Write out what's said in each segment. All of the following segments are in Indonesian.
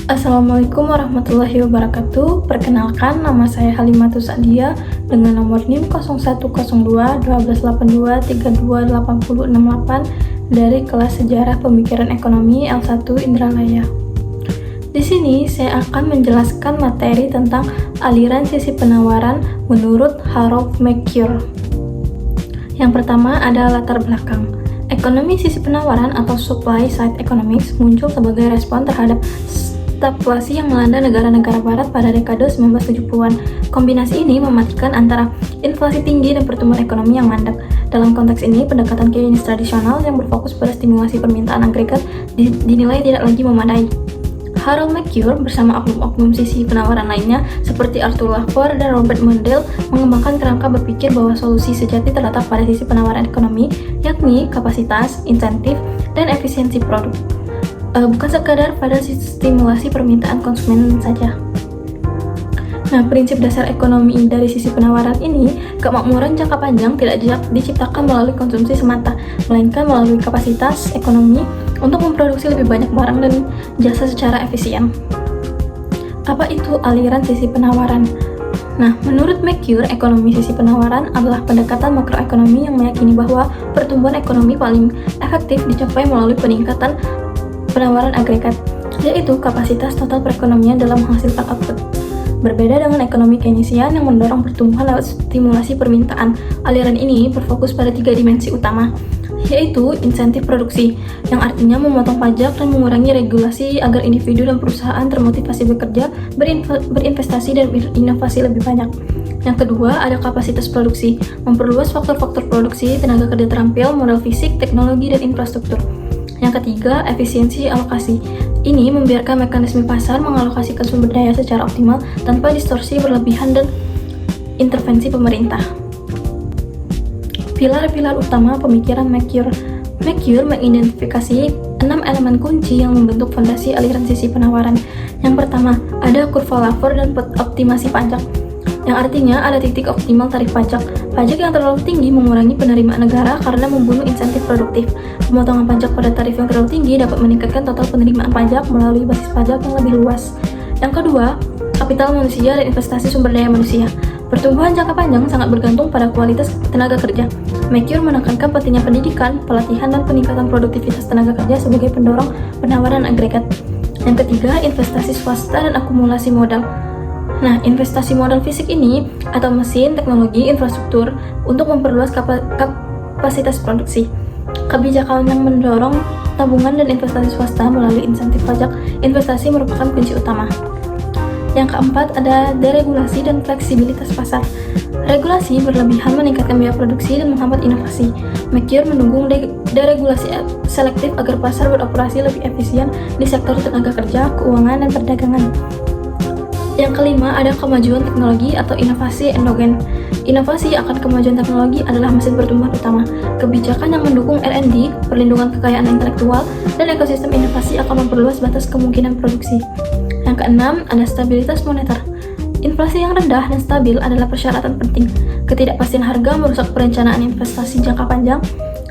Assalamualaikum warahmatullahi wabarakatuh. Perkenalkan, nama saya Halimatus Sa'dia dengan nomor NIM 0102-1282-328068 dari kelas Sejarah Pemikiran Ekonomi L1 Indralaya. Di sini saya akan menjelaskan materi tentang aliran sisi penawaran menurut Harold McClure. Yang pertama ada latar belakang. Ekonomi sisi penawaran atau supply side economics muncul sebagai respon terhadap stagflasi yang melanda negara-negara barat pada dekade 1970-an. Kombinasi ini mematikan antara inflasi tinggi dan pertumbuhan ekonomi yang mandek. Dalam konteks ini, pendekatan Keynes tradisional yang berfokus pada stimulasi permintaan agregat dinilai tidak lagi memadai. Harold McClure bersama oknum-oknum sisi penawaran lainnya seperti Arthur Laffer dan Robert Mundell mengembangkan kerangka berpikir bahwa solusi sejati terletak pada sisi penawaran ekonomi, yakni kapasitas, insentif, dan efisiensi produk. Bukan sekadar pada stimulasi permintaan konsumen saja. Nah, prinsip dasar ekonomi dari sisi penawaran ini, kemakmuran jangka panjang tidak diciptakan melalui konsumsi semata, melainkan melalui kapasitas ekonomi untuk memproduksi lebih banyak barang dan jasa secara efisien. Apa itu aliran sisi penawaran? Nah, menurut McClure, ekonomi sisi penawaran adalah pendekatan makroekonomi yang meyakini bahwa pertumbuhan ekonomi paling efektif dicapai melalui peningkatan penawaran agregat, yaitu kapasitas total perekonomian dalam menghasilkan output. Berbeda dengan ekonomi Keynesian yang mendorong pertumbuhan lewat stimulasi permintaan, aliran ini berfokus pada 3 dimensi utama, yaitu insentif produksi, yang artinya memotong pajak dan mengurangi regulasi agar individu dan perusahaan termotivasi bekerja, berinvestasi, dan berinovasi lebih banyak. Yang kedua, ada kapasitas produksi, memperluas faktor-faktor produksi, tenaga kerja terampil, modal fisik, teknologi, dan infrastruktur. Yang ketiga, efisiensi alokasi. Ini membiarkan mekanisme pasar mengalokasikan sumber daya secara optimal tanpa distorsi berlebihan dan intervensi pemerintah. Pilar-pilar utama pemikiran McClure. McClure mengidentifikasi 6 elemen kunci yang membentuk fondasi aliran sisi penawaran. Yang pertama, ada kurva Laffer dan optimasi pajak, yang artinya ada titik optimal tarif pajak. Pajak yang terlalu tinggi mengurangi penerimaan negara karena membunuh insentif produktif. Pemotongan pajak pada tarif yang terlalu tinggi dapat meningkatkan total penerimaan pajak melalui basis pajak yang lebih luas. Yang kedua, kapital manusia dan investasi sumber daya manusia. Pertumbuhan jangka panjang sangat bergantung pada kualitas tenaga kerja. McClure menekankan pentingnya pendidikan, pelatihan, dan peningkatan produktivitas tenaga kerja sebagai pendorong penawaran agregat. Yang ketiga, investasi swasta dan akumulasi modal. Nah, investasi modal fisik ini atau mesin, teknologi, infrastruktur untuk memperluas kapasitas produksi. Kebijakan yang mendorong tabungan dan investasi swasta melalui insentif pajak investasi merupakan kunci utama. Yang keempat, ada deregulasi dan fleksibilitas pasar. Regulasi berlebihan meningkatkan biaya produksi dan menghambat inovasi. McClure mendukung deregulasi selektif agar pasar beroperasi lebih efisien di sektor tenaga kerja, keuangan, dan perdagangan. Yang kelima, ada kemajuan teknologi atau inovasi endogen. Inovasi akan kemajuan teknologi adalah mesin pertumbuhan utama. Kebijakan yang mendukung R&D, perlindungan kekayaan intelektual, dan ekosistem inovasi akan memperluas batas kemungkinan produksi. Yang keenam, ada stabilitas moneter. Inflasi yang rendah dan stabil adalah persyaratan penting. Ketidakpastian harga merusak perencanaan investasi jangka panjang.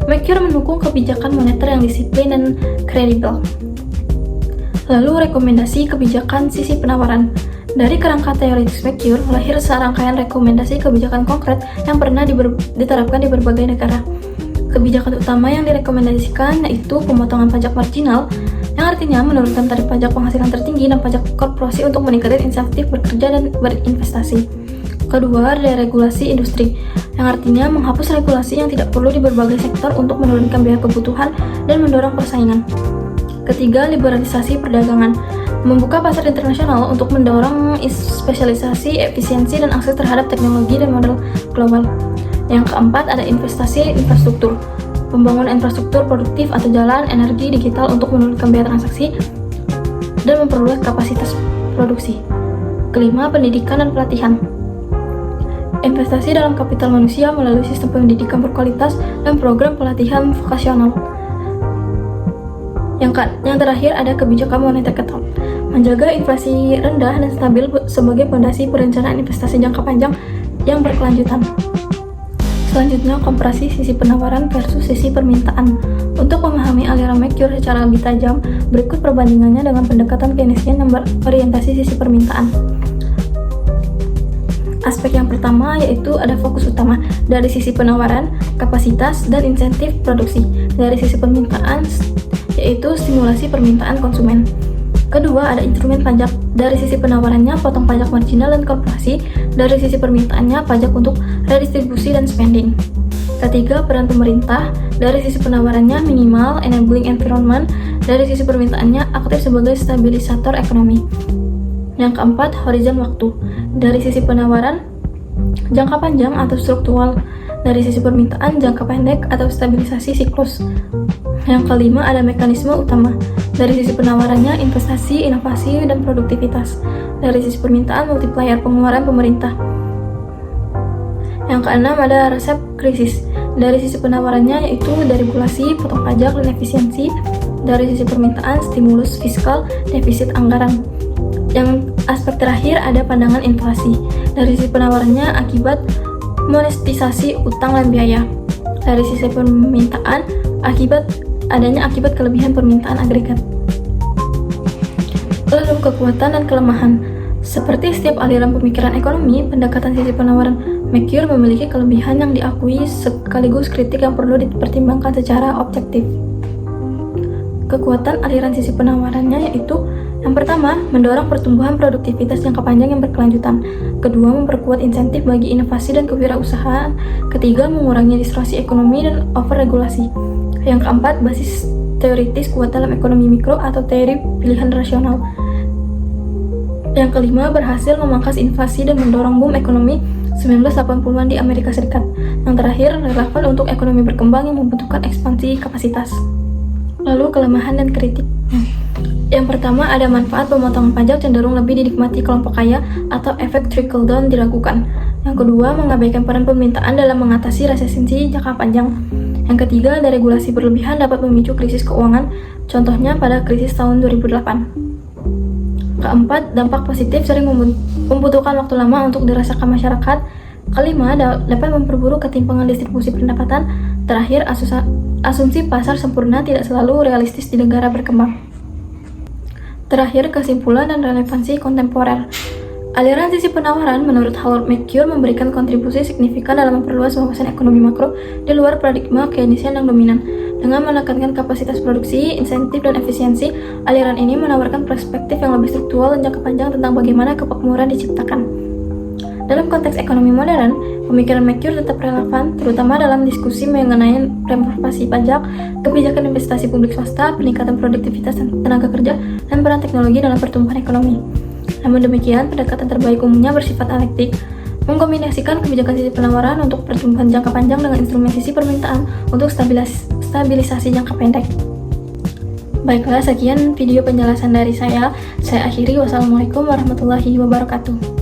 McClure mendukung kebijakan moneter yang disiplin dan kredibel. Lalu, rekomendasi kebijakan sisi penawaran. Dari kerangka teoritis McClure, lahir serangkaian rekomendasi kebijakan konkret yang pernah diterapkan di berbagai negara. Kebijakan utama yang direkomendasikan yaitu pemotongan pajak marginal, yang artinya menurunkan tarif pajak penghasilan tertinggi dan pajak korporasi untuk meningkatkan insentif bekerja dan berinvestasi. Kedua, deregulasi industri, yang artinya menghapus regulasi yang tidak perlu di berbagai sektor untuk menurunkan biaya kebutuhan dan mendorong persaingan. Ketiga, liberalisasi perdagangan, membuka pasar internasional untuk mendorong spesialisasi, efisiensi, dan akses terhadap teknologi dan modal global. Yang keempat, ada investasi infrastruktur, pembangunan infrastruktur produktif atau jalan, energi, digital untuk menurunkan biaya transaksi dan memperluas kapasitas produksi. Kelima, pendidikan dan pelatihan, investasi dalam kapital manusia melalui sistem pendidikan berkualitas dan program pelatihan vokasional. Yang terakhir, ada kebijakan moneter ketat, menjaga inflasi rendah dan stabil sebagai fondasi perencanaan investasi jangka panjang yang berkelanjutan. Selanjutnya, komparasi sisi penawaran versus sisi permintaan. Untuk memahami aliran Merkur secara lebih tajam, berikut perbandingannya dengan pendekatan Keynesian yang berorientasi sisi permintaan. Aspek yang pertama yaitu ada fokus utama dari sisi penawaran, kapasitas, dan insentif produksi. Dari sisi permintaan yaitu stimulasi permintaan konsumen. Kedua, ada instrumen pajak. Dari sisi penawarannya, potong pajak marginal dan korporasi. Dari sisi permintaannya, pajak untuk redistribusi dan spending. Ketiga, peran pemerintah. Dari sisi penawarannya, minimal, enabling environment. Dari sisi permintaannya, aktif sebagai stabilisator ekonomi. Yang keempat, horizon waktu. Dari sisi penawaran, jangka panjang atau struktural. Dari sisi permintaan, jangka pendek atau stabilisasi siklus. Yang kelima, ada mekanisme utama. Dari sisi penawarannya, investasi, inovasi, dan produktivitas. Dari sisi permintaan, multiplier pengeluaran pemerintah. Yang keenam, ada resep krisis. Dari sisi penawarannya yaitu deregulasi, potong pajak, dan efisiensi. Dari sisi permintaan, stimulus fiskal, defisit anggaran. Yang aspek terakhir ada pandangan inflasi. Dari sisi penawarannya akibat monetisasi utang dan biaya. Dari sisi permintaan akibat kelebihan permintaan agregat. Lalu kekuatan dan kelemahan. Seperti setiap aliran pemikiran ekonomi, pendekatan sisi penawaran Merkur memiliki kelebihan yang diakui sekaligus kritik yang perlu dipertimbangkan secara objektif. Kekuatan aliran sisi penawarannya yaitu yang pertama, mendorong pertumbuhan produktivitas jangka panjang yang berkelanjutan. Kedua, memperkuat insentif bagi inovasi dan kewirausahaan. Ketiga, mengurangi distorsi ekonomi dan overregulasi. Yang keempat, basis teoritis kuat dalam ekonomi mikro atau teori pilihan rasional. Yang kelima, berhasil memangkas inflasi dan mendorong boom ekonomi 1980-an di Amerika Serikat. Yang terakhir, relevan untuk ekonomi berkembang yang membutuhkan ekspansi kapasitas. Lalu kelemahan dan kritik. Yang pertama, ada manfaat pemotongan pajak cenderung lebih dinikmati kelompok kaya atau efek trickle down diragukan. Yang kedua, mengabaikan peran permintaan dalam mengatasi resesi jangka panjang. Yang ketiga, ada regulasi berlebihan dapat memicu krisis keuangan, contohnya pada krisis tahun 2008. Keempat, dampak positif sering membutuhkan waktu lama untuk dirasakan masyarakat. Kelima, dapat memperburuk ketimpangan distribusi pendapatan. Terakhir, asumsi pasar sempurna tidak selalu realistis di negara berkembang. Terakhir, kesimpulan dan relevansi kontemporer. Aliran sisi penawaran menurut Howard Merkur memberikan kontribusi signifikan dalam memperluas wawasan ekonomi makro di luar paradigma Keynesian yang dominan. Dengan menekankan kapasitas produksi, insentif, dan efisiensi, aliran ini menawarkan perspektif yang lebih struktural dan jangka panjang tentang bagaimana kemakmuran diciptakan. Dalam konteks ekonomi modern, pemikiran Merkur tetap relevan, terutama dalam diskusi mengenai reformasi pajak, kebijakan investasi publik swasta, peningkatan produktivitas tenaga kerja, dan peran teknologi dalam pertumbuhan ekonomi. Namun demikian, pendekatan terbaik umumnya bersifat dialektik, mengkombinasikan kebijakan sisi penawaran untuk pertumbuhan jangka panjang dengan instrumen sisi permintaan untuk stabilisasi jangka pendek. Baiklah, sekian video penjelasan dari saya. Saya akhiri. Wassalamualaikum warahmatullahi wabarakatuh.